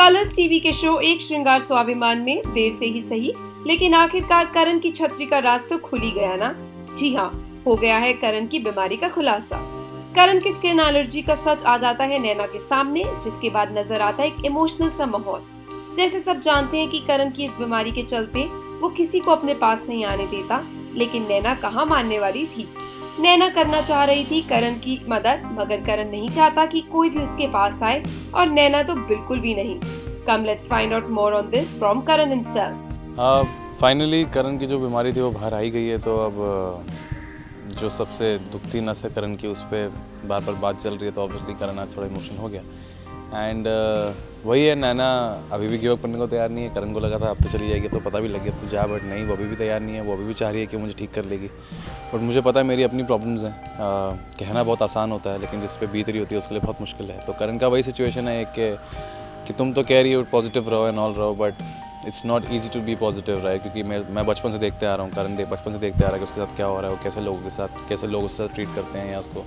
Colors TV के show एक श्रृंगार स्वाभिमान में देर से ही सही लेकिन आखिरकार करण की छतरी का राज तो खुल ही गया ना। जी हाँ, हो गया है करण की बीमारी का खुलासा। करण की स्किन एलर्जी का सच आ जाता है नैना के सामने, जिसके बाद नजर आता है एक इमोशनल सा माहौल। जैसे सब जानते हैं कि करण की इस बीमारी के चलते वो किसी को अपने पास नहीं आने देता, लेकिन नैना कहाँ मानने वाली थी। नैना करना चाह रही थी करण की मदद, मगर करण नहीं चाहता कि कोई भी उसके पास आए और नैना तो बिल्कुल भी नहीं। Come let's find out more on this from Karan himself. Finally Karan की जो बीमारी थी वो बाहर आई गई है, तो अब जो सबसे दुखती नस है करण की, उस पर बार बार बात चल रही है, तो ऑब्वियसली करण आज थोड़ा इमोशनल हो गया। एंड वही है, नैना अभी भी गिव अप करने को तैयार नहीं है। करण को लगा था अब तो चली जाएगी, तो पता भी लग गया तो जा, बट नहीं, वो अभी भी तैयार नहीं है। वो अभी भी चाह रही है कि मुझे ठीक कर लेगी, बट मुझे पता है मेरी अपनी प्रॉब्लम्स हैं। कहना बहुत आसान होता है, लेकिन जिस पे बीत रही होती है उसके लिए बहुत मुश्किल है। तो करण का वही सिचुएशन है कि तुम तो कह रही हो पॉजिटिव रहो एंड ऑल रहो, but it's not easy to be positive, right? क्योंकि मैं बचपन से देखते आ रहा हूँ, करण बचपन से देखते आ रहा है कि उसके साथ क्या हो रहा है, वो कैसे लोग उसके साथ ट्रीट करते हैं, या उसको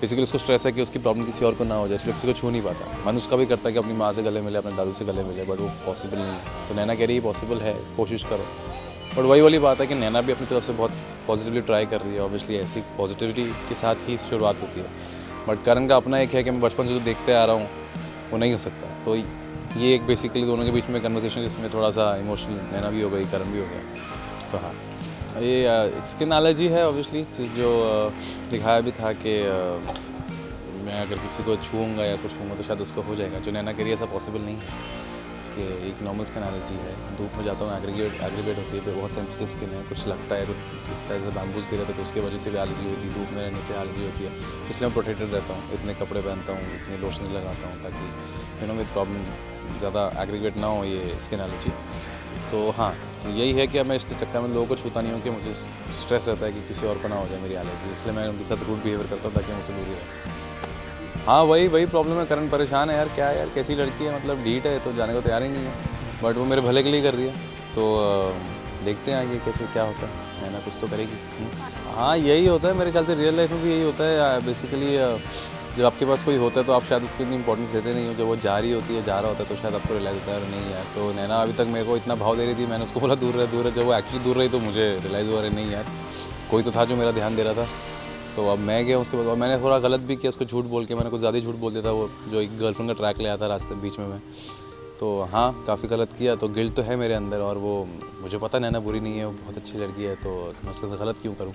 बेसिकली उसको स्ट्रेस है कि उसकी प्रॉब्लम किसी और को ना हो जाए, इसलिए किसी को छू नहीं पाता। मन उसका भी करता है कि अपनी माँ से गले मिले, अपने दादू से गले मिले, बट वो पॉसिबल नहीं है। तो नैना कह रही है पॉसिबल है, कोशिश करो। बट वही वाली बात है कि नैना भी अपनी तरफ से बहुत पॉजिटिवली ट्राई कर रही है। ऑब्वियसली ऐसी पॉजिटिविटी के साथ ही शुरुआत होती है, बट करण का अपना एक है कि मैं बचपन से जो देखते आ रहा हूँ वो नहीं हो सकता। तो ये एक बेसिकली दोनों के बीच में कन्वर्सेशन, जिसमें थोड़ा सा इमोशनल नैना भी हो गई, करण भी हो गया। तो हाँ, ये स्किन एलर्जी है ऑब्वियसली, जो दिखाया भी था कि मैं अगर किसी को छूऊंगा या कुछ छूँगा तो शायद उसको हो जाएगा। जो नैना कह रही है ऐसा पॉसिबल नहीं है, कि एक नॉर्मल स्किन एलर्जी है। धूप में जाता हूँ एग्रीगेट होती है, बहुत सेंसिटिव स्किन है, कुछ लगता है, किस तरह से बैम्बूज गिरे थे तो उसकी वजह से भी एलर्जी होती है, धूप में रहने से एलर्जी होती है। इसलिए मैं प्रोटेक्टेड रहता हूँ, इतने कपड़े पहनता हूँ, इतने लोशंस लगाता हूँ, ताकि मेरी प्रॉब्लम ज़्यादा एग्रीगेट ना हो ये स्किन एलर्जी। तो हाँ, तो यही है कि मैं इसलिए चक्कर में लोगों को छूता नहीं हूँ कि मुझे स्ट्रेस रहता है कि किसी और को ना हो जाए मेरी एलर्जी, इसलिए मैं उनके साथ रूड बिहेवियर करता हूँ ताकि मुझसे दूरी रहे। हाँ, वही प्रॉब्लम है। करण परेशान है यार, क्या है यार, कैसी लड़की है, मतलब ढीठ है, तो जाने को तैयार ही नहीं है, बट वो मेरे भले के लिए कर रही है। तो देखते हैं आगे कैसे क्या होता है, नैना कुछ तो करेगी। हाँ, यही होता है मेरे ख्याल से, रियल लाइफ में भी यही होता है बेसिकली। जब आपके पास कोई होता है तो आप शायद उसको इतनी इंपॉर्टेंस देते नहीं हो, जब वो जा रही होती है, जा रहा होता है, तो शायद आपको रियलाइज होता है नहीं यार। तो नैना अभी तक मेरे को इतना भाव दे रही थी, मैंने उसको बोला दूर रहे। जब वो एक्चुअली दूर रही तो मुझे रियलाइज़ हुआ, नहीं यार, कोई तो था जो मेरा ध्यान दे रहा था। तो अब मैं गया उसके बाद, मैंने थोड़ा गलत भी किया, उसको झूठ बोल के, मैंने कुछ ज़्यादा ही झूठ बोल दिया था। वो जो एक गर्लफ्रेंड का ट्रैक ले आया था रास्ते बीच में मैं, तो हाँ, काफ़ी गलत किया। तो गिल्ट तो है मेरे अंदर, और वो मुझे पता नैना बुरी नहीं है, वो बहुत अच्छी लड़की है, तो मैं उसके साथ गलत क्यों करूँ।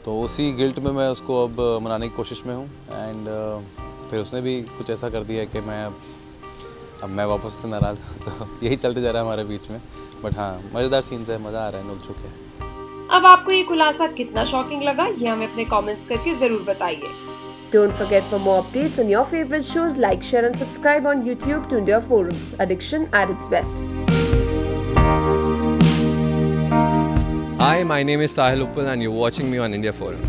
तो उसी गिल्ट में मैं उसको अब मनाने की कोशिश में हूँ। एंड फिर उसने भी कुछ ऐसा कर दिया कि अब मैं वापस से नाराज़ हूँ। तो यही चलते जा रहा है हमारे बीच में। बट हाँ, मज़ेदार सीन्स है, मज़ा आ रहा है, नोक झोंक है। अब आपको ये खुलासा कितना शॉकिंग लगा, ये हमें अपने कमेंट्स करके जरूर बताइए। Don't forget, for more updates on your favorite shows, like, share and subscribe on YouTube to India Forums. Addiction at its best. Hi, my name is Sahil Uppal and you're watching me on India Forum.